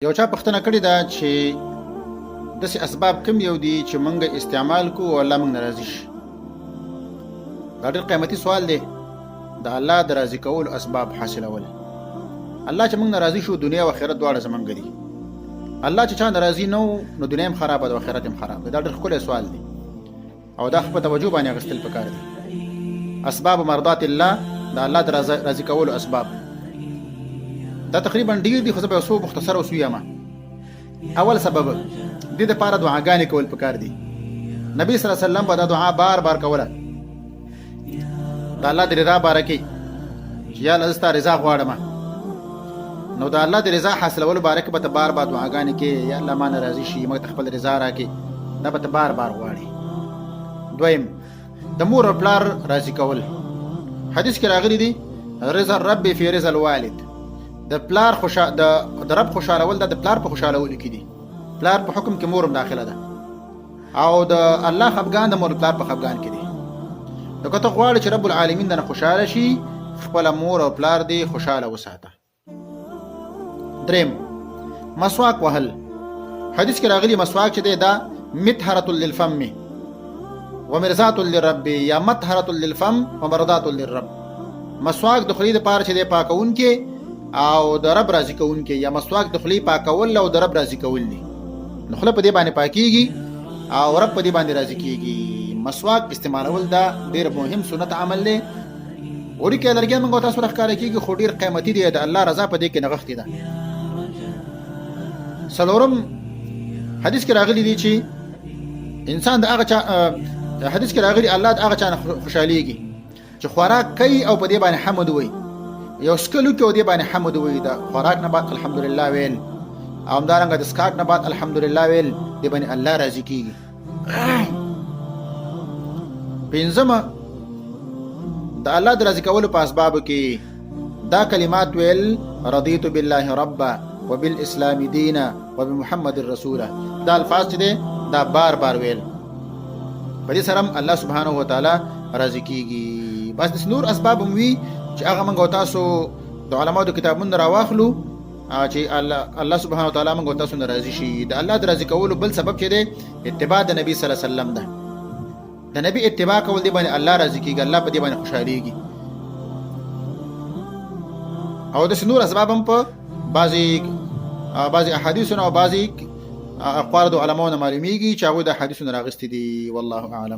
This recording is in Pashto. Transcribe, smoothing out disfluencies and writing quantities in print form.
یو چا پوښتنه کړې ده چې داسې اسباب کوم یو دي چې موږ استعمال کوو او الله موږ نه راضي شي. دا ډېر قیمتي سوال دی. د الله د راضي کولو اسباب حاصلول. الله چې موږ نه راضي شو دنیا او آخرت دواړه زموږ دي. الله چې چا ناراضي نه و نو دنیا هم خرابه ده او آخرت هم خراب ده. دا ډېر ښکلی سوال دی او دا په توجه باندې اخیستل پکار دي. اسباب مرضات الله د الله د راضي کولو اسباب دا تقریبا ډیر دي، خو زه به یو څو مختصر وسویم. اول سبب دې دپاره دعاګانې کول پکار دي. نبی صلی الله علیه وسلم به دا دعا بار بار کوله د الله د رضا باره کې چې یا الله زه ستا رضا غواړم. نو د الله د رضا حاصلولو باره کې به ته بار بار دعاګانې کې یا الله ما نه راضي شي، موږ ته خپل رضا راکړي. دا به ته بار بار غواړي. دویم د مور او پلار راضي کول. حدیث کې راغلی دی رضا الرب فی رضا الوالد. د پلار د رب خوشالول د پلار په خوشالولو کې دي. پلار په حکم کې مور هم داخله ده او د الله خفګان د مور پلار په خفګان کې دي. نو که ته غواړې چې رب العالمین دنه خوشاله شي، خپله مور او پلار دې خوشاله وساته. دریم مسواک وهل. حدیث کې راغلی مسواک چې دی دا مطهرة للفم ومرضات للرب یا مطهرة للفم ومرضات للرب. مسواک د خولې دپاره چې دی پاکونکی او د رب راضي کوونکی، یا مسواک د خولې پاکول او د رب راضي کول دي. نو خوله په دې باندې پاکیږي او رب په دې باندې راضي کیږي. مسواک استعمالول دا ډېر مهم سنت عمل دی. وړي کې لرګي موږ تاسو راښکاره کیږي، خو ډېر قیمتي دی. د الله رضا په دې کې نغښتې ده. څلورم حدیث کې راغلی دی چې انسان د هغه چا حدیث کې راغلی الله د هغه چا نه خوشحالیږي چې خوراک کوي او په دې باندې حمد وایي. یو سکلو کې او دې باندې حمد وایي. د خوراک نه بعد الحمدلله ویل او همدارنګه د سکاټ نه بعد الحمدلله ویل دې باندې الله راضي کیږي. پنځمه د الله د راضي کولو په اسبابو کې دا کلمات ویل رضیت بالله ربا وبالاسلام دینا وبمحمد رسولا. دا الفاظ چې دي دا بار بار ویل په دې سره الله سبحانه وتعالى راضي کیږي. بس د نور اسباب هم وي چې هغه موږ تاسو د علماء د کتابونو راواخلو چې الله سبحانه وتعالى موږ تاسو ناراضي شي. د الله د راضي کولو بل سبب چې دی اتباع د نبی صلی الله علیه وسلم ده. د نبی اتباع کول دی باندې الله راضي کیږي، الله په دې باندې خوشاليږي. او د نور اسباب هم په بعضی احادیثونو او بعضی اقوال د علماء معلومیږي چې هغه د احادیثونو راغستې دي. والله اعلم.